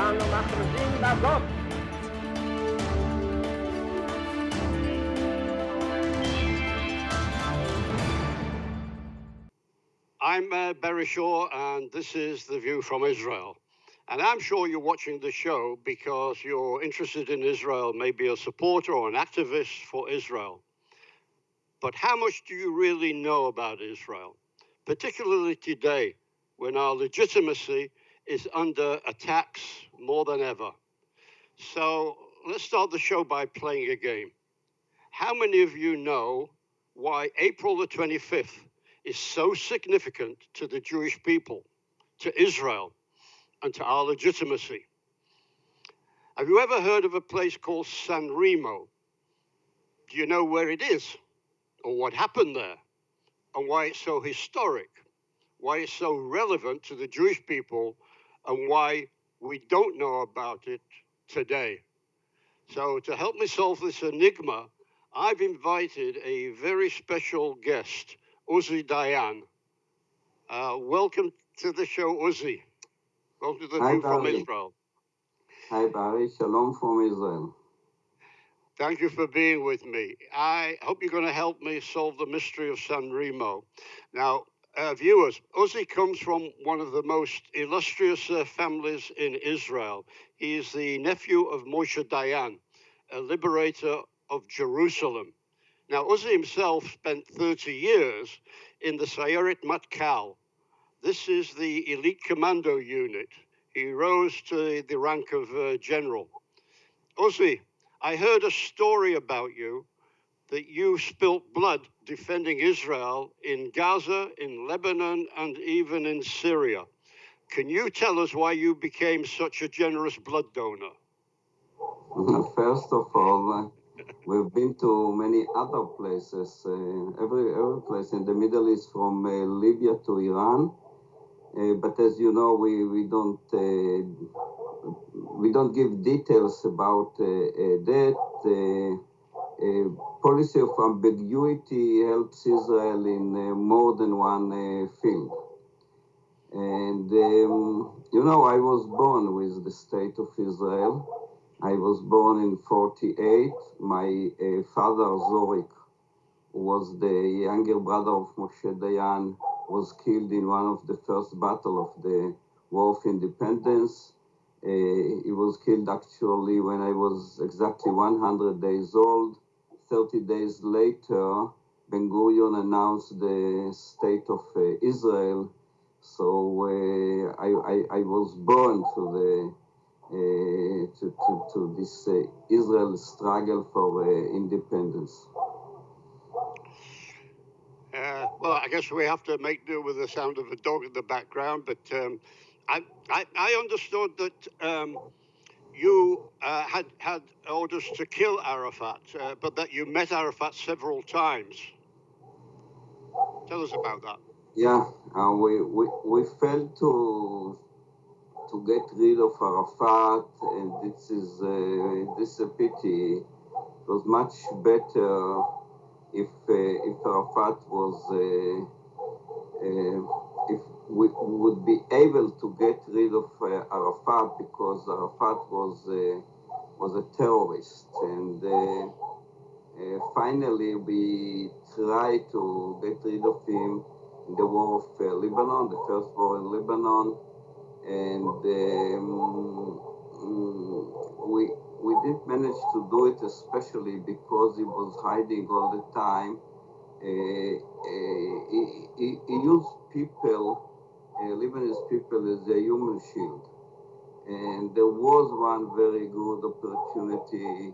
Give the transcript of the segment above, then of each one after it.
ואנו מכריזים בזאת I'm Barry Shaw, and this is The View from Israel. And I'm sure you're watching the show because you're interested in Israel, maybe a supporter or an activist for Israel. But how much do you really know about Israel, particularly today when our legitimacy is under attacks more than ever? So let's start the show by playing a game. How many of you know why April the 25th is so significant to the Jewish people, to Israel, and to our legitimacy? Have you ever heard of a place called San Remo? Do you know where it is, or what happened there, and why it's so historic, why it's so relevant to the Jewish people, and why we don't know about it today? So to help me solve this enigma, I've invited a very special guest, Uzi Dayan. Welcome to the show, Uzi. Welcome to the View from Israel. Hi, Barry. Shalom from Israel. Thank you for being with me. I hope you're going to help me solve the mystery of San Remo. Now, viewers, Uzi comes from one of the most illustrious families in Israel. He is the nephew of Moshe Dayan, a liberator of Jerusalem. Now, Uzi himself spent 30 years in the Sayeret Matkal. This is the elite commando unit. He rose to the rank of general. Uzi, I heard a story about you that you spilt blood defending Israel in Gaza, in Lebanon, and even in Syria. Can you tell us why you became such a generous blood donor? First of all, we've been to many other places, every place in the Middle East, from Libya to Iran. But as you know, we don't give details about that. Policy of ambiguity helps Israel in more than one field. And I was born with the state of Israel. I was born in 48. My father, Zorik, who was the younger brother of Moshe Dayan, was killed in one of the first battle of the War of Independence. He was killed actually when I was exactly 100 days old. 30 days later, Ben Gurion announced the state of Israel. So I was born to this Israel struggle for independence. Well, I guess we have to make do with the sound of a dog in the background, but I understood that you had orders to kill Arafat, but that you met Arafat several times. Tell us about that. Yeah, we failed to get rid of Arafat, and this is a pity. It was much better if Arafat was if we would be able to get rid of Arafat, because Arafat was a terrorist, and finally we tried to get rid of him in the war of Lebanon, the first war in Lebanon, and we didn't manage to do it, especially because he was hiding all the time. He used people, Lebanese people, as a human shield. And there was one very good opportunity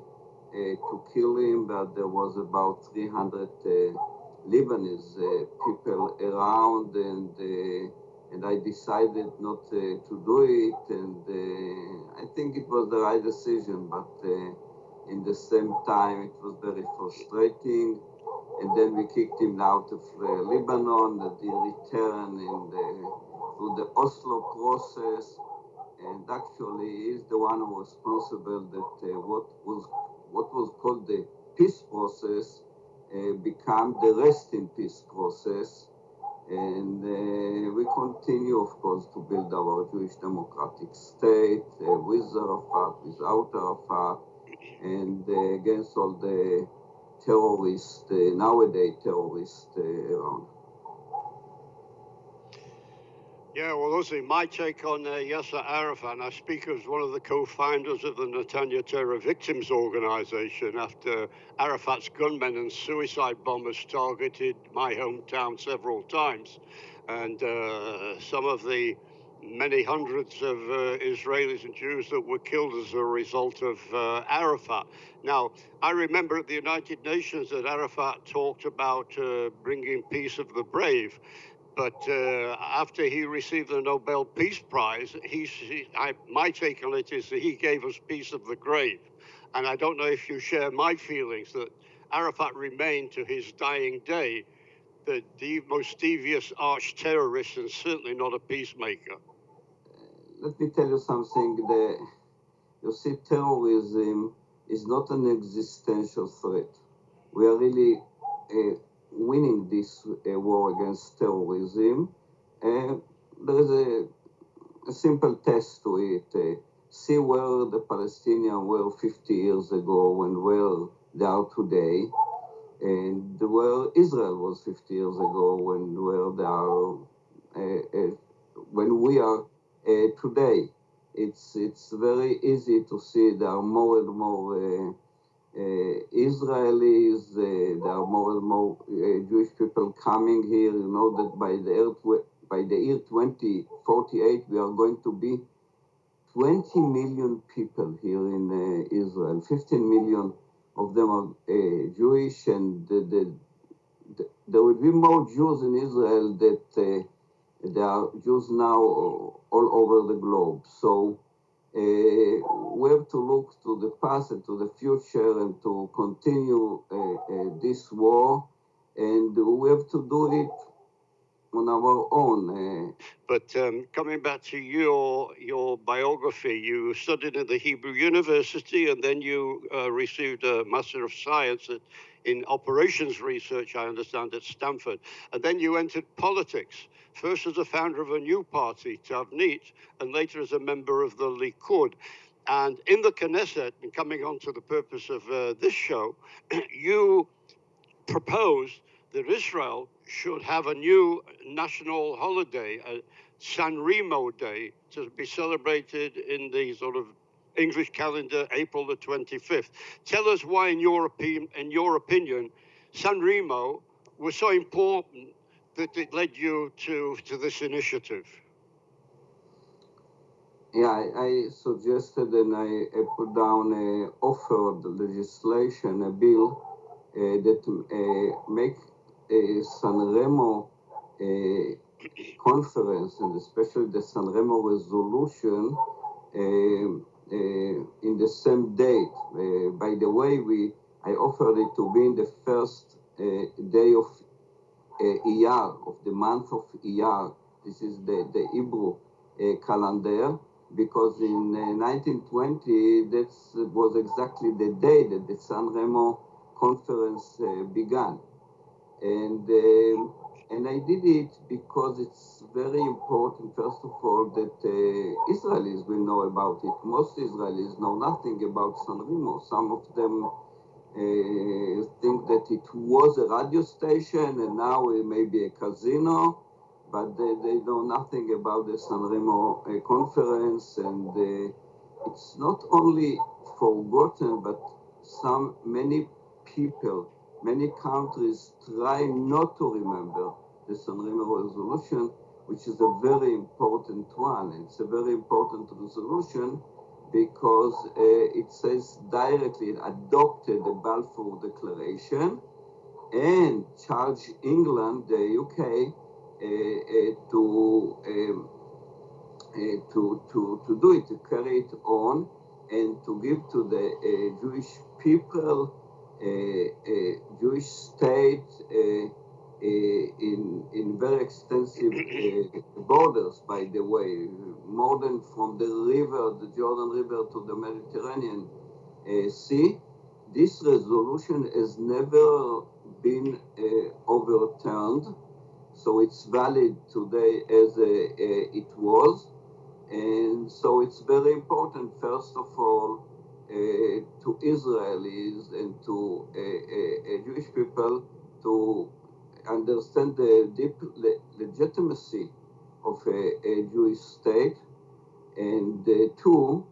to kill him, but there was about 300 Lebanese people around, and I decided not to do it, and I think it was the right decision, but in the same time it was very frustrating. And then we kicked him out of Lebanon, and he returned through the Oslo process, and actually he's the one who was responsible that what was called the peace process became the rest in peace process. And we continue, of course, to build our Jewish democratic state with Arafat, without Arafat, and against all the terrorists, nowadays terrorists around. Yeah, well, Uzi, my take on Yasser Arafat, and I speak as one of the co-founders of the Netanya Terror Victims Organization after Arafat's gunmen and suicide bombers targeted my hometown several times. And some of the many hundreds of Israelis and Jews that were killed as a result of Arafat. Now, I remember at the United Nations that Arafat talked about bringing peace of the brave. But after he received the Nobel Peace Prize, my take on it is that he gave us peace of the grave. And I don't know if you share my feelings that Arafat remained to his dying day the most devious arch terrorist and certainly not a peacemaker. Let me tell you something. You see, terrorism is not an existential threat. We are really winning this war against terrorism. There is a simple test to it. See where the Palestinians were 50 years ago and where they are today, and where Israel was 50 years ago and where they are when we are today. It's very easy to see there are more and more Israelis, there are more and more Jewish people coming here. You know that by the year 2048 we are going to be 20 million people here in Israel. 15 million of them are Jewish, and there will be more Jews in Israel that there are Jews now all over the globe. So we have to look to the past and to the future and to continue this war, and we have to do it on our own. But coming back to your biography, you studied at the Hebrew University, and then you received a Master of Science in Operations Research, I understand, at Stanford. And then you entered politics, first as a founder of a new party, Tavnit, and later as a member of the Likud. And in the Knesset, and coming on to the purpose of this show, you proposed that Israel should have a new national holiday, a San Remo Day, to be celebrated in the sort of English calendar, April the 25th. Tell us why, in your opinion, San Remo was so important that it led you to this initiative. Yeah, I suggested and I put down offered legislation, a bill that make a San Remo conference, and especially the San Remo resolution in the same date. By the way, I offered it to be in the first day of Iyar, of the month of Iyar. This is the Hebrew calendar, because in 1920 that was exactly the day that the San Remo conference began, and I did it because it's very important, first of all, that Israelis will know about it. Most Israelis know nothing about San Remo. Some of them think that it was a radio station and now it may be a casino, but they know nothing about the San Remo conference, and it's not only forgotten, but many people, many countries try not to remember the San Remo resolution, which is a very important one. It's a very important resolution because it says directly, it adopted the Balfour Declaration and charged England, the UK, to do it, to carry it on, and to give to the Jewish people a Jewish state in very extensive borders, by the way, more than from the river, the Jordan River, to the Mediterranean Sea. This resolution has never been overturned, So it's valid today as it was. And so it's very important, first of all, to Israelis and to Jewish people to understand the deep legitimacy of a Jewish state. And two,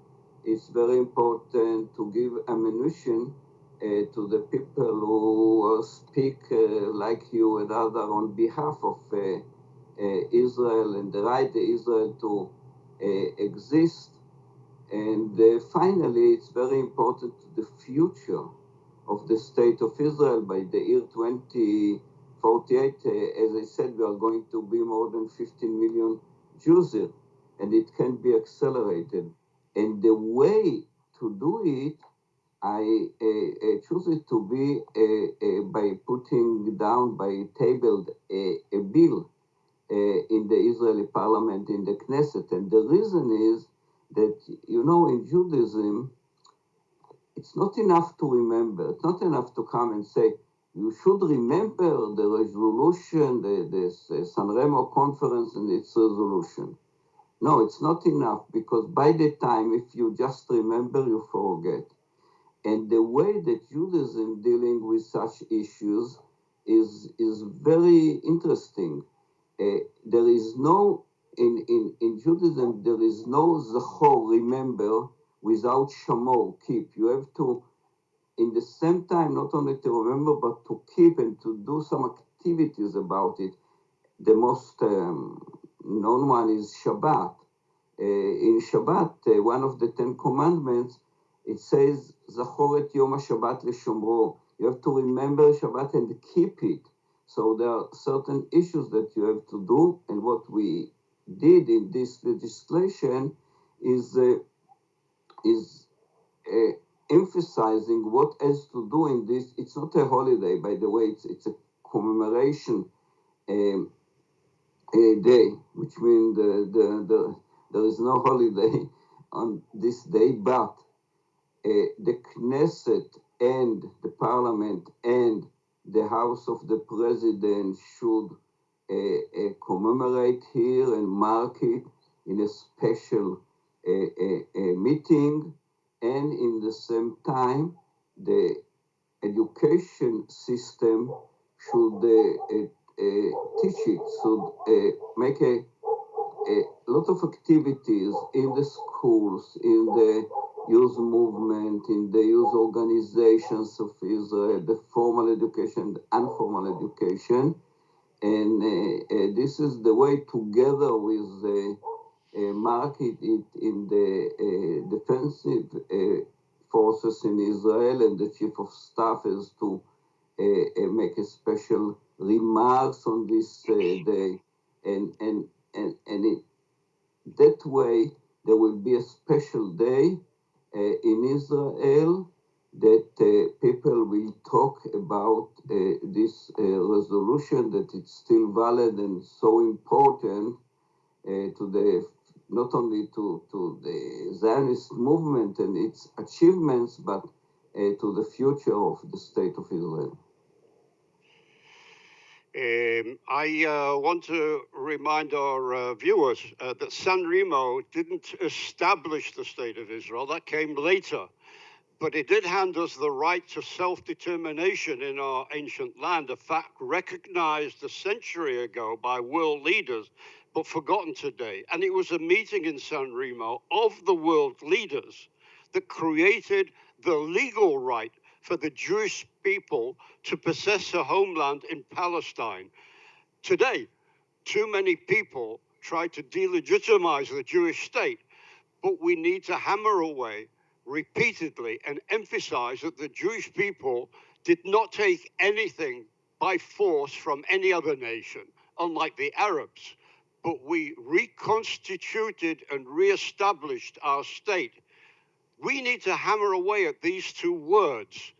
it's very important to give ammunition to the people who speak like you and other on behalf of Israel and the right of Israel to exist. And finally, it's very important to the future of the state of Israel. By the year 2048, as I said, we are going to be more than 15 million Jews here, and it can be accelerated. And the way to do it, I choose it to be by putting down, by tabled a bill in the Israeli parliament, in the Knesset. And the reason is that, you know, in Judaism, it's not enough to remember. It's not enough to come and say, you should remember the resolution, the San Remo conference and its resolution. No, it's not enough, because by the time, if you just remember, you forget. And the way that Judaism dealing with such issues is very interesting. There is no, in Judaism, there is no zachor, remember, without shamor, keep. You have to, in the same time, not only to remember, but to keep and to do some activities about it. The most known one is Shabbat. In Shabbat, one of the 10 commandments, it says, Zachor et Yom HaShabbat leShomro. You have to remember Shabbat and keep it. So there are certain issues that you have to do, and what we did in this legislation is emphasizing what has to do in this. It's not a holiday, by the way, it's a commemoration day, which means there is no holiday on this day, but the Knesset and the parliament and the house of the president should commemorate here and mark it in a special meeting, and in the same time, the education system should teach it, should make a lot of activities in the schools, in the youth movement, in the youth organizations of Israel, the formal education, the informal education. And this is the way, together with the market it in the defensive forces in Israel, and the chief of staff is to make a special remarks on this day, and that way there will be a special day in Israel that people will talk about this resolution, that it's still valid and so important to the, not only to the Zionist movement and its achievements, but to the future of the state of Israel. I want to remind our viewers that San Remo didn't establish the state of Israel. That came later. But it did hand us the right to self-determination in our ancient land, a fact recognized a century ago by world leaders, but forgotten today. And it was a meeting in San Remo of the world leaders that created the legal right for the Jewish people to possess a homeland in Palestine. Today, too many people try to delegitimize the Jewish state, but we need to hammer away repeatedly and emphasize that the Jewish people did not take anything by force from any other nation, unlike the Arabs, but we reconstituted and reestablished our state. We need to hammer away at these two words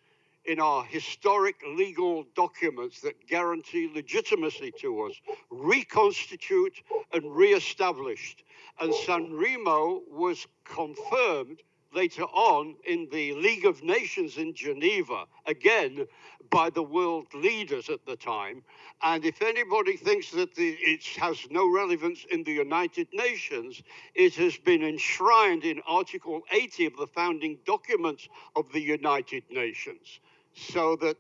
in our historic legal documents that guarantee legitimacy to us: reconstitute and reestablished. And San Remo was confirmed later on in the League of Nations in Geneva, again by the world leaders at the time. And if anybody thinks that it has no relevance in the United Nations, it has been enshrined in Article 80 of the founding documents of the United Nations. So that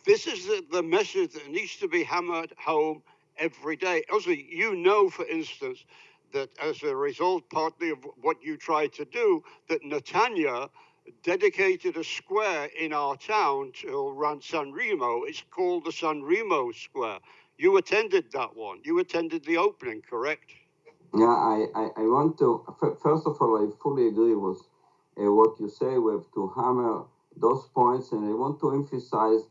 this is the message that needs to be hammered home every day. Also, you know, for instance, that as a result, partly of what you tried to do, that Netanya dedicated a square in our town to run San Remo. It's called the San Remo Square. You attended that one. You attended the opening, correct? Yeah, I want to, first of all, I fully agree with what you say. We have to hammer those points, and I want to emphasize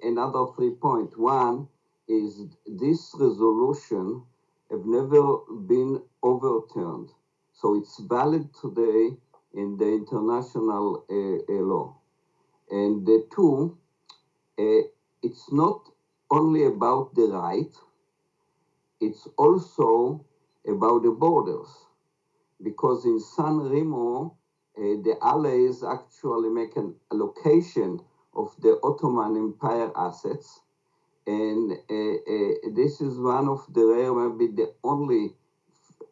another 3 points. One is this resolution have never been overturned, so it's valid today in the international law. And two, it's not only about the right, it's also about the borders, because in San Remo, the Allies actually make an allocation of the Ottoman Empire assets, and this is one of the rare, maybe the only,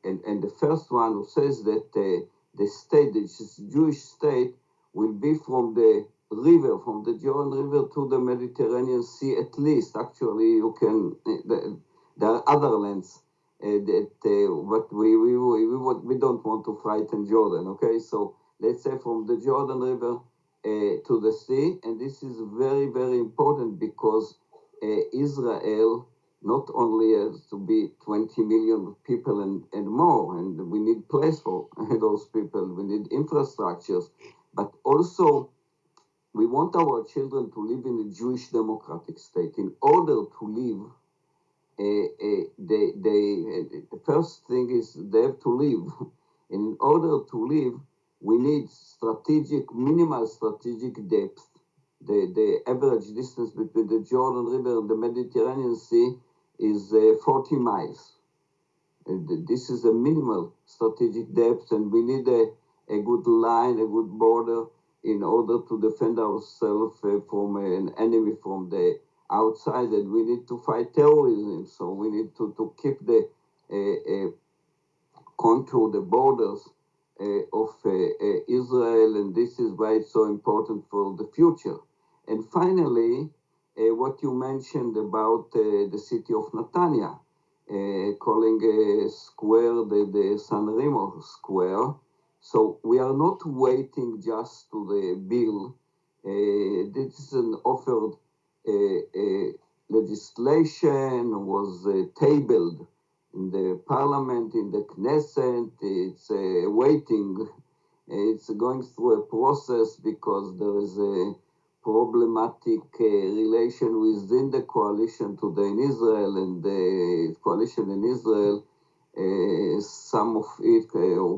and the first one who says that the state, the Jewish state, will be from the river, from the Jordan River to the Mediterranean Sea at least. Actually, you can, there are other lands but we don't want to frighten Jordan, okay? So let's say from the Jordan River to the sea, and this is very, very important because Israel not only has to be 20 million people and more, and we need place for those people, we need infrastructures, but also we want our children to live in a Jewish democratic state. In order to live, the first thing is they have to live. In order to live, we need minimal strategic depth. The average distance between the Jordan River and the Mediterranean Sea is 40 miles. This is a minimal strategic depth, and we need a good line, a good border in order to defend ourselves from an enemy from the outside, and we need to fight terrorism. So we need to keep the control the borders of Israel, and this is why it's so important for the future. And finally, what you mentioned about the city of Netanya, calling a square the San Remo Square. So we are not waiting just to the bill. This is an offered legislation, was tabled in the parliament, in the Knesset. It's waiting. It's going through a process because there is a problematic relation within the coalition today in Israel, and the coalition in Israel, some of it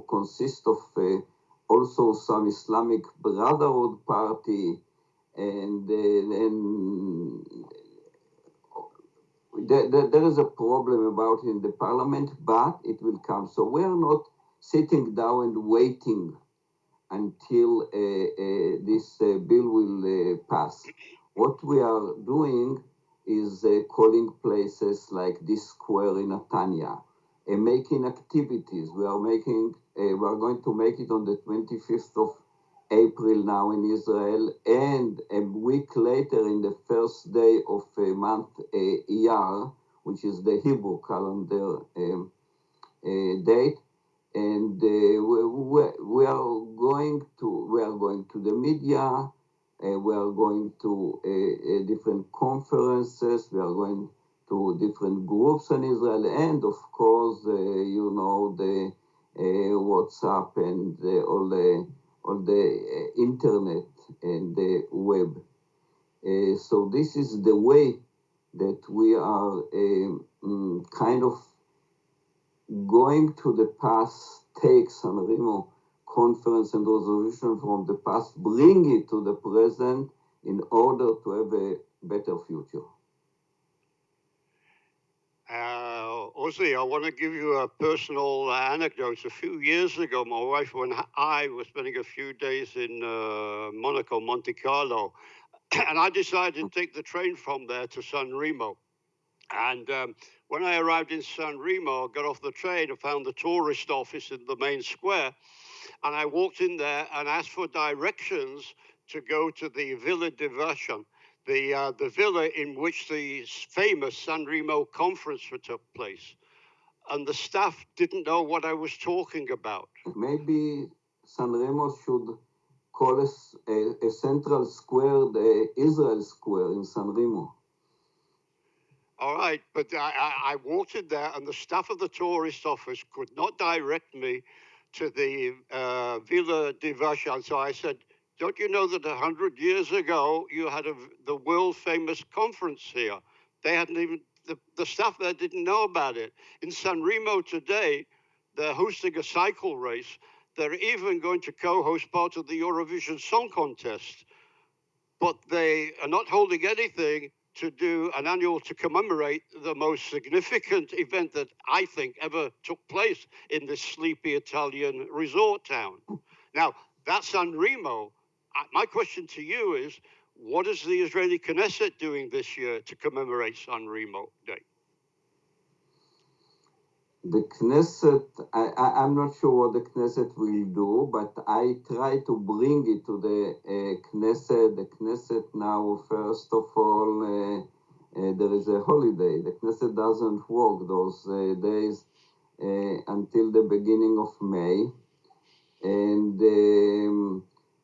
consists of also some Islamic Brotherhood party, and there is a problem about it in the parliament, but it will come. So we are not sitting down and waiting until this bill will pass. What we are doing is calling places like this square in Netanya, making activities. We are going to make it on the 25th of April now in Israel, and a week later in the first day of month Iyar, which is the Hebrew calendar date. And we are going to the media, we are going to different conferences, we are going to different groups in Israel, and of course, you know, the WhatsApp and all the internet and the web. So this is the way that we are kind of going to the past, take San Remo conference and resolution from the past, bring it to the present in order to have a better future. Uzi, I want to give you a personal anecdote. A few years ago, my wife, when I was spending a few days in Monaco, Monte Carlo, and I decided to take the train from there to San Remo. And when I arrived in San Remo, I got off the train and found the tourist office in the main square. And I walked in there and asked for directions to go to the Villa Diversion, the villa in which the famous San Remo conference took place. And the staff didn't know what I was talking about. Maybe San Remo should call a central square the Israel Square in San Remo. All right, but I walked in there and the staff of the tourist office could not direct me to the Villa Diversion. So I said, don't you know that 100 years ago you had the world famous conference here? They hadn't even, the staff there didn't know about it. In San Remo today, they're hosting a cycle race. They're even going to co-host part of the Eurovision Song Contest. But they are not holding anything to do an annual to commemorate the most significant event that I think ever took place in this sleepy Italian resort town. Now, that's San Remo. My question to you is, what is the Israeli Knesset doing this year to commemorate San Remo Day? The Knesset, I'm not sure what the Knesset will do, but I try to bring it to the Knesset. The Knesset now, first of all, there is a holiday. The Knesset doesn't work those days until the beginning of May. And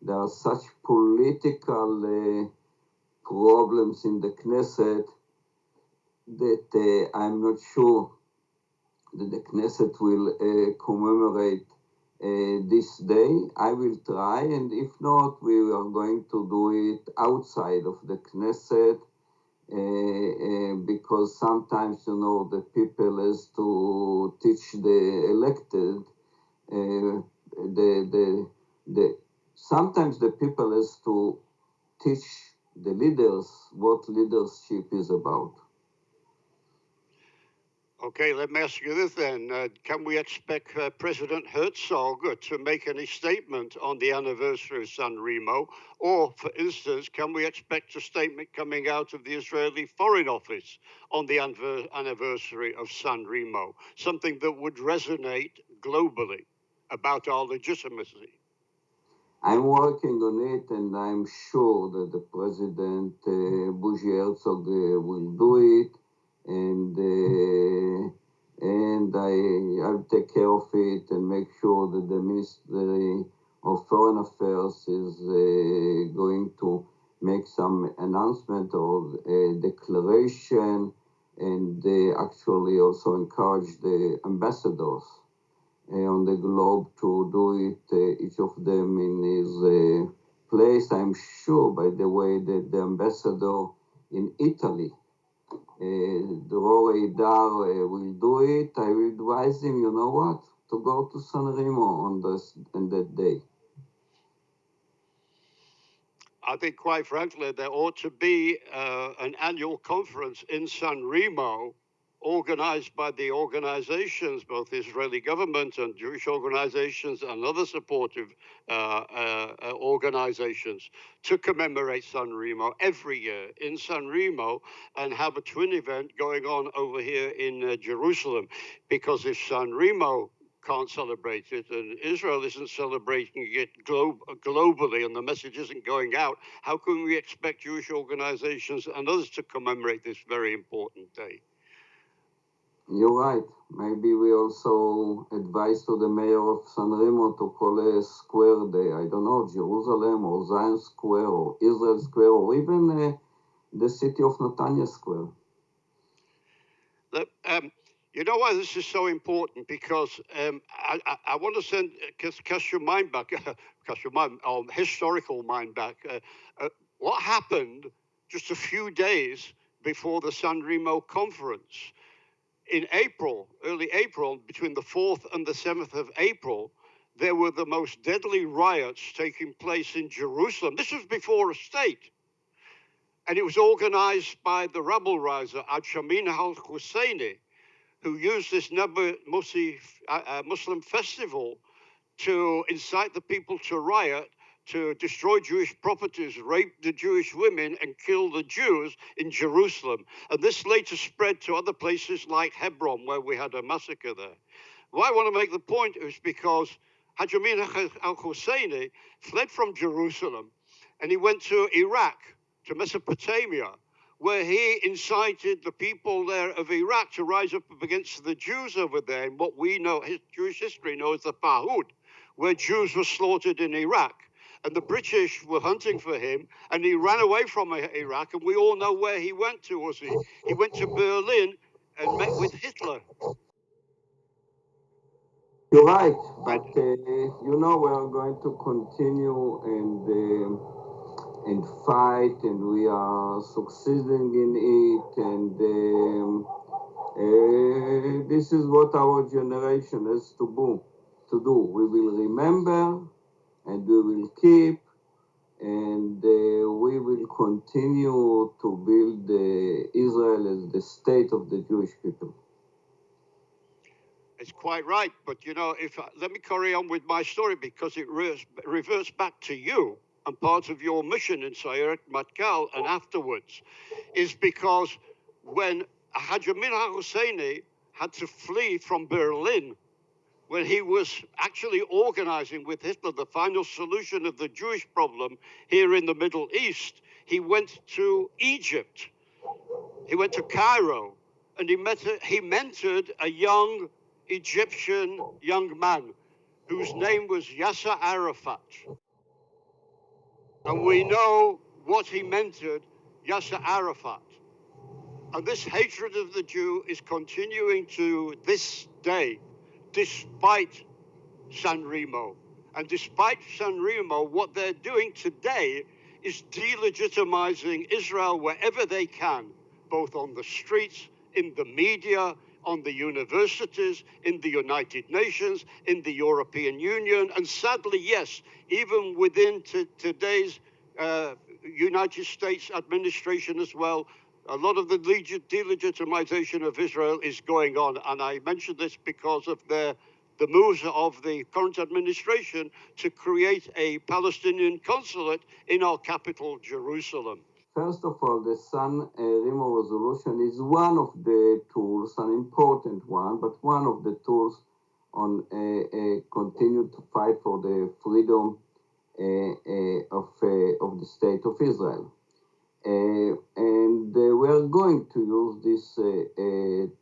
there are such political problems in the Knesset that I'm not sure that the Knesset will commemorate this day. I will try, and if not, we are going to do it outside of the Knesset because sometimes, you know, the people has to teach the elected. Sometimes the people has to teach the leaders what leadership is about. Okay, let me ask you this then. Can we expect President Herzog to make any statement on the anniversary of San Remo? Or, for instance, can we expect a statement coming out of the Israeli Foreign Office on the anniversary of San Remo? Something that would resonate globally about our legitimacy. I'm working on it, and I'm sure that the President Bougie Herzog will do it. And I'll take care of it and make sure that the Ministry of Foreign Affairs is going to make some announcement or a declaration, and they actually also encourage the ambassadors on the globe to do it, each of them in his place. I'm sure, by the way, that the ambassador in Italy, Dror Eidar, will do it. I will advise him, you know what, to go to San Remo on that day. I think, quite frankly, there ought to be an annual conference in San Remo organized by the organizations, both the Israeli government and Jewish organizations and other supportive organizations, to commemorate San Remo every year in San Remo and have a twin event going on over here in Jerusalem. Because if San Remo can't celebrate it and Israel isn't celebrating it globally and the message isn't going out, how can we expect Jewish organizations and others to commemorate this very important day? You're right. Maybe we also advise to the mayor of San Remo to call a square day. I don't know, Jerusalem or Zion Square or Israel Square or even the city of Netanya Square. You know why this is so important? Because I want to cast your mind back, historical mind back. What happened just a few days before the San Remo conference? In April, early April, between the 4th and the 7th of April, there were the most deadly riots taking place in Jerusalem. This was before a state. And it was organized by the rebel riser, Ad Shamin al-Husseini, who used this Muslim festival to incite the people to riot, to destroy Jewish properties, rape the Jewish women, and kill the Jews in Jerusalem. And this later spread to other places like Hebron, where we had a massacre there. Why I want to make the point is because Hajj Amin al-Husseini fled from Jerusalem and he went to Iraq, to Mesopotamia, where he incited the people there of Iraq to rise up against the Jews over there in what we know, Jewish history knows as the Farhud, where Jews were slaughtered in Iraq. And the British were hunting for him, and he ran away from Iraq, and we all know where he went to, Uzi. He went to Berlin and met with Hitler. You're right, but you know we're going to continue and fight, and we are succeeding in it, and this is what our generation has to do. We will remember, and we will keep, and we will continue to build Israel as the state of the Jewish people. It's quite right, but you know, let me carry on with my story because it reverts back to you and part of your mission in Sayeret Matkal and afterwards, is because when Hajj Amin al-Husseini had to flee from Berlin, when he was actually organizing with Hitler the final solution of the Jewish problem here in the Middle East, he went to Egypt, he went to Cairo, and he mentored a young Egyptian young man whose name was Yasser Arafat. And we know what he mentored, Yasser Arafat. And this hatred of the Jew is continuing to this day, despite San Remo. And despite San Remo, what they're doing today is delegitimizing Israel wherever they can, both on the streets, in the media, on the universities, in the United Nations, in the European Union, and sadly, yes, even within today's United States administration as well. A lot of the delegitimization of Israel is going on, and I mention this because of the moves of the current administration to create a Palestinian consulate in our capital, Jerusalem. First of all, the San Remo resolution is one of the tools, an important one, but one of the tools on continue to fight for the freedom of the state of Israel. And we are going to use this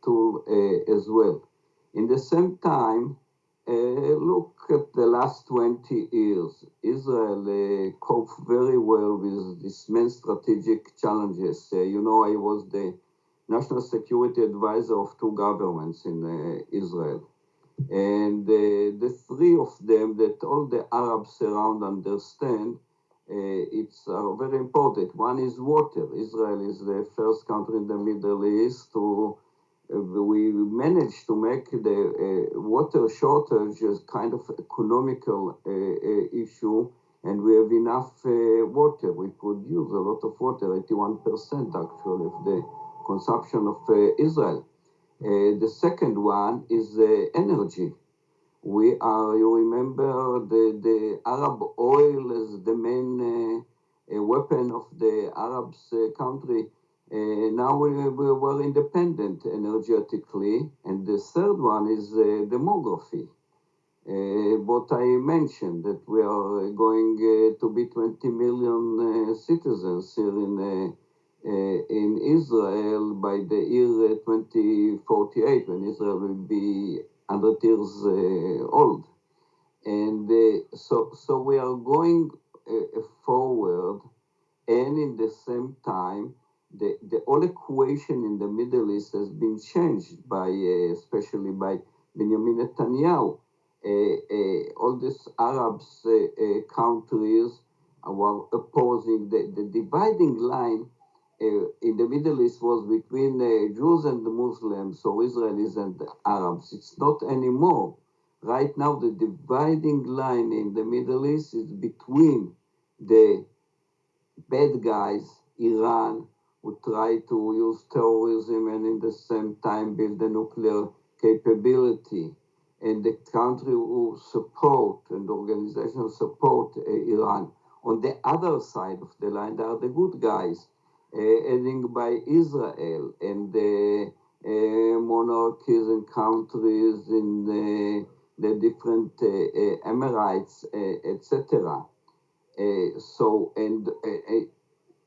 tool as well. In the same time, look at the last 20 years. Israel coped very well with these main strategic challenges. You know, I was the national security advisor of two governments in Israel. And the three of them that all the Arabs around understand, it's very important. One is water. Israel is the first country in the Middle East to we managed to make the water shortage as kind of economical issue, and we have enough water. We produce a lot of water, 81% actually of the consumption of Israel. The second one is energy. We are, you remember, the Arab oil is the main weapon of the Arabs country. Now we were independent energetically. And the third one is demography. What I mentioned, that we are going to be 20 million citizens here in Israel by the year 2048, when Israel will be 100 years old. And so we are going forward, and in the same time, the whole equation in the Middle East has been changed by, especially by Benjamin Netanyahu. All these Arabs countries were opposing the dividing line in the Middle East was between Jews and the Muslims, so Israelis and Arabs. It's not anymore. Right now, the dividing line in the Middle East is between the bad guys, Iran, who try to use terrorism and in the same time build a nuclear capability, and the country who support and organizations support Iran. On the other side of the line, there are the good guys, heading by Israel and monarchies and countries in the different Emirates, etc.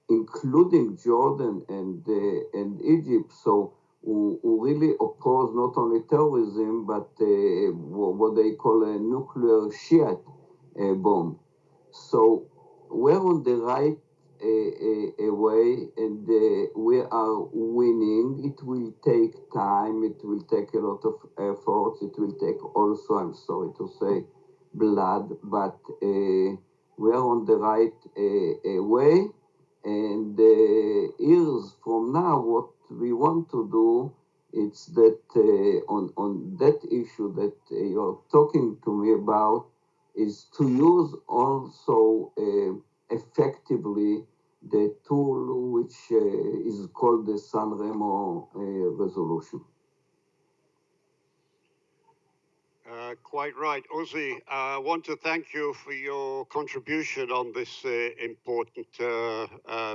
Including Jordan and Egypt, who really oppose not only terrorism but what they call a nuclear Shiite bomb. So we're on the right way, and we are winning. It will take time. It will take a lot of efforts. It will take also, I'm sorry to say, blood, but we are on the right way. And years from now, what we want to do is that on that issue that you're talking to me about, is to use also effectively the tool which is called the San Remo resolution. Quite right. Uzi, I want to thank you for your contribution on this important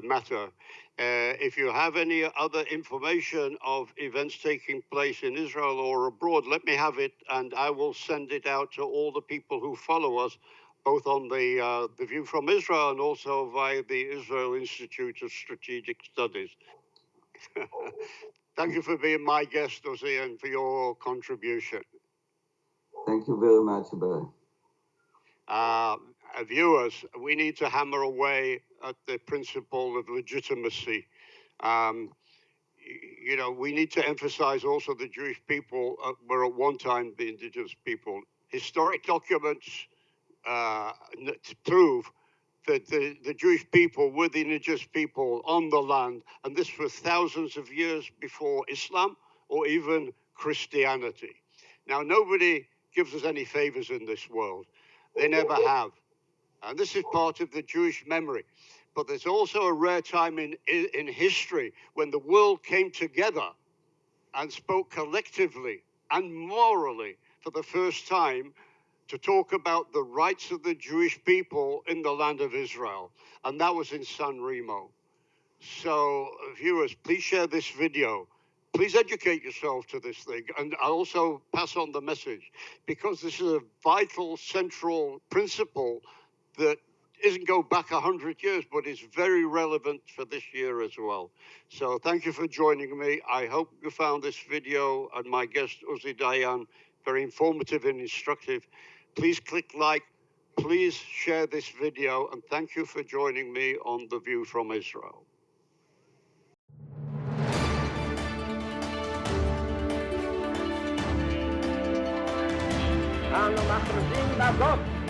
matter. If you have any other information of events taking place in Israel or abroad, let me have it, and I will send it out to all the people who follow us, both on the View from Israel and also via the Israel Institute of Strategic Studies. Thank you for being my guest, Uzi, and for your contribution. Thank you very much, Barry. Viewers, we need to hammer away at the principle of legitimacy. You know, we need to emphasize also the Jewish people were at one time the indigenous people. Historic documents prove that the Jewish people were the indigenous people on the land, and this was thousands of years before Islam or even Christianity. Now, nobody gives us any favors in this world. They never have. And this is part of the Jewish memory. But there's also a rare time in history when the world came together and spoke collectively and morally for the first time to talk about the rights of the Jewish people in the land of Israel. And that was in San Remo. So, viewers, please share this video. Please educate yourself to this thing, and I'll also pass on the message, because this is a vital, central principle that isn't go back 100 years, but is very relevant for this year as well. So thank you for joining me. I hope you found this video and my guest, Uzi Dayan, very informative and instructive. Please click like, please share this video, and thank you for joining me on The View from Israel. אנו מכריזים בזאת